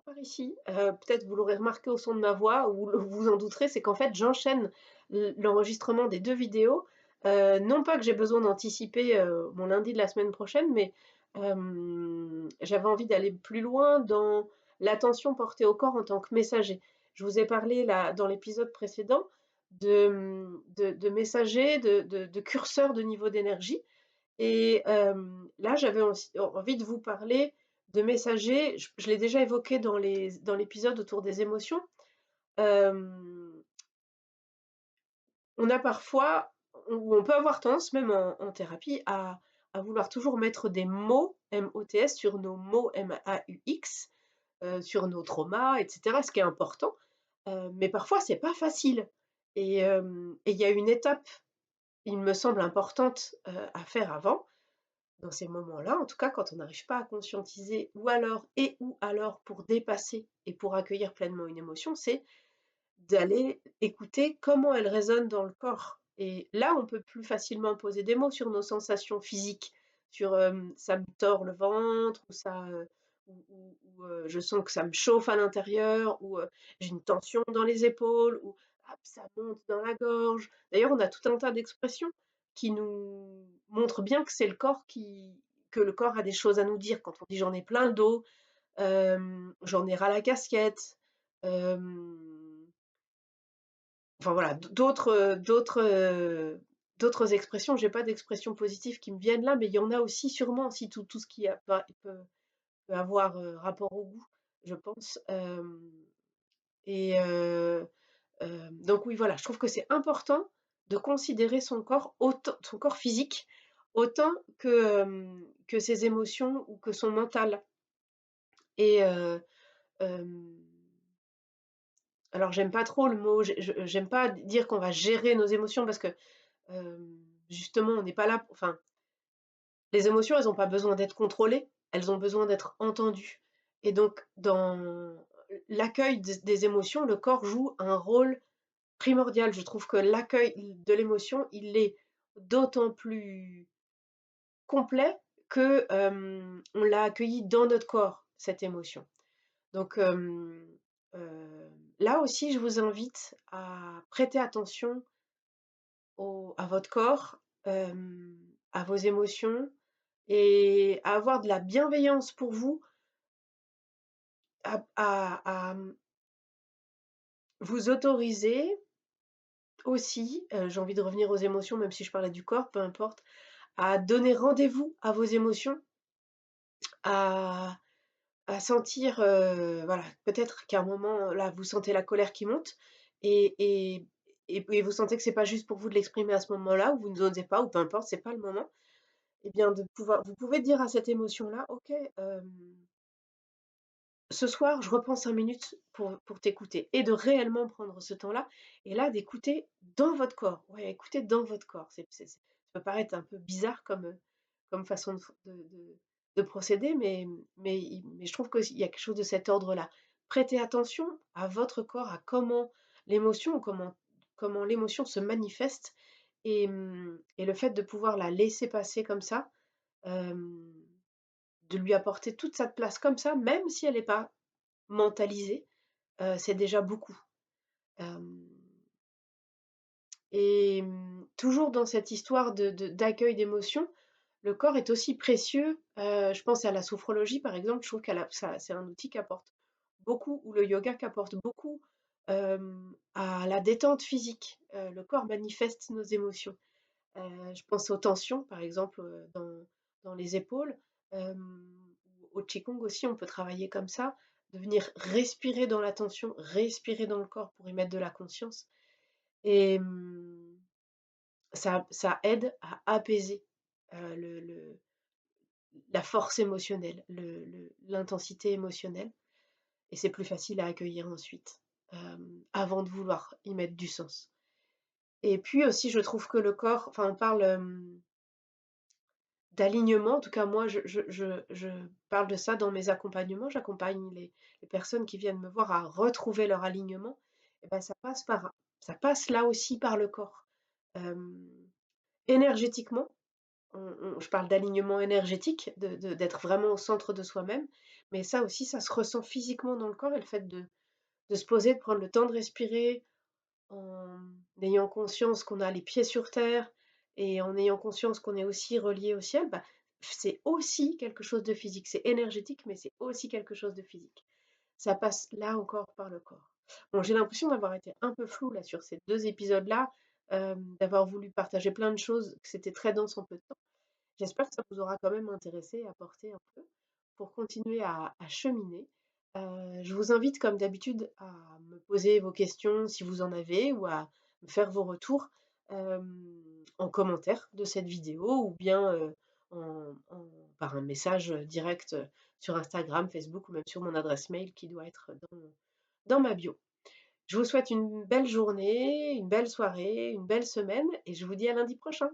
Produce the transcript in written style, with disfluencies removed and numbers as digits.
par ici. Peut-être vous l'aurez remarqué au son de ma voix ou le vous en douterez, c'est qu'en fait j'enchaîne l'enregistrement des 2 vidéos. Non pas que j'ai besoin d'anticiper, mon lundi de la semaine prochaine, mais, j'avais envie d'aller plus loin dans l'attention portée au corps en tant que messager. Je vous ai parlé là, dans l'épisode précédent, de messager, de curseur de niveau d'énergie. Et là, j'avais aussi envie de vous parler de messager. Je l'ai déjà évoqué dans l'épisode autour des émotions. Hem, on a parfois ou on peut avoir tendance, même en thérapie, à vouloir toujours mettre des mots, M-O-T-S, sur nos mots, M-A-U-X, sur nos traumas et cetera, ce qui est important. Mais parfois, c'est pas facile. Et il y a une étape, il me semble importante, à faire avant. Dans ces moments-là, en tout cas, quand on n'arrive pas à conscientiser ou alors pour dépasser et pour accueillir pleinement une émotion, c'est d'aller écouter comment elle résonne dans le corps. Et là, on peut plus facilement poser des mots sur nos sensations physiques, sur ça me tord le ventre, ou ça, je sens que ça me chauffe à l'intérieur, ou j'ai une tension dans les épaules, ou hop, ça monte dans la gorge. D'ailleurs, on a tout un tas d'expressions qui nous montrent bien que c'est le corps que le corps a des choses à nous dire. Quand on dit j'en ai plein le dos, j'en ai ras la casquette, euh, enfin voilà, d'autres expressions. J'ai pas d'expressions positives qui me viennent là, mais il y en a aussi sûrement, si tout ce qui a peut avoir, rapport au goût, je pense, et donc oui, voilà, je trouve que c'est important de considérer son corps physique, autant que ses émotions ou que son mental. Et hem alors j'aime pas trop le mot, j'aime pas dire qu'on va gérer nos émotions parce que, justement, on n'est pas là enfin, les émotions, elles ont pas besoin d'être contrôlées, elles ont besoin d'être entendues. Et donc dans l'accueil des émotions, le corps joue un rôle primordial. Je trouve que l'accueil de l'émotion, il est d'autant plus complet que, on l'a accueilli dans notre corps, cette émotion. Donc là aussi, je vous invite à prêter attention à votre corps, à vos émotions, et à avoir de la bienveillance pour vous, à vous autoriser aussi, j'ai envie de revenir aux émotions, même si je parlais du corps, peu importe, à donner rendez-vous à vos émotions, à sentir, voilà, peut-être qu'à un moment, là, vous sentez la colère qui monte, et et et vous sentez que c'est pas juste pour vous de l'exprimer à ce moment-là, ou vous n'osez pas, ou peu importe, c'est pas le moment. Et bien vous pouvez dire à cette émotion-là: «OK, ce soir, je reprends 5 minutes pour t'écouter», et de réellement prendre ce temps-là, et là, d'écouter dans votre corps. Ouais, écouter dans votre corps. Ça peut paraître un peu bizarre comme façon de procéder, mais je trouve qu'il y a quelque chose de cet ordre-là. Prêtez attention à votre corps, à comment l'émotion se manifeste, et le fait de pouvoir la laisser passer comme ça, hem, de lui apporter toute sa place comme ça, même si elle est pas mentalisée, c'est déjà beaucoup. Hem Et toujours dans cette histoire d'accueil d'émotions, le corps est aussi précieux. Je pense à la sophrologie, par exemple, je trouve qu'elle a ça c'est un outil qui apporte beaucoup, ou le yoga qui apporte beaucoup, à la détente physique. Le corps manifeste nos émotions. Je pense aux tensions, par exemple, dans les épaules, ou au qigong aussi, on peut travailler comme ça, de venir respirer dans la tension, respirer dans le corps pour y mettre de la conscience. Et ça aide à apaiser, le la force émotionnelle, l'intensité émotionnelle, et c'est plus facile à accueillir ensuite, avant de vouloir y mettre du sens. Et puis aussi, je trouve que le corps, enfin, on parle, d'alignement, en tout cas moi je parle de ça dans mes accompagnements. J'accompagne les personnes qui viennent me voir à retrouver leur alignement, et ben ça passe là aussi par le corps. Hem, Énergétiquement, je parle d'alignement énergétique, d'être vraiment au centre de soi-même, Mais ça aussi, ça se ressent physiquement dans le corps et le fait de se poser, de prendre le temps de respirer en ayant conscience qu'on a les pieds sur terre et en ayant conscience qu'on est aussi relié au ciel, bah, c'est aussi quelque chose de physique. C'est énergétique, mais c'est aussi quelque chose de physique. Ça passe là encore par le corps. Bon, j'ai l'impression d'avoir été un peu floue là sur ces 2 épisodes-là, d'avoir voulu partager plein de choses, que c'était très dense en peu de temps. J'espère que ça vous aura quand même intéressé et apporté un peu pour continuer à cheminer. Je vous invite comme d'habitude à me poser vos questions si vous en avez ou à me faire vos retours, en commentaire de cette vidéo ou bien, par un message, direct, sur Instagram, Facebook ou même sur mon adresse mail qui doit être dans ma bio. Je vous souhaite une belle journée, une belle soirée, une belle semaine et je vous dis à lundi prochain.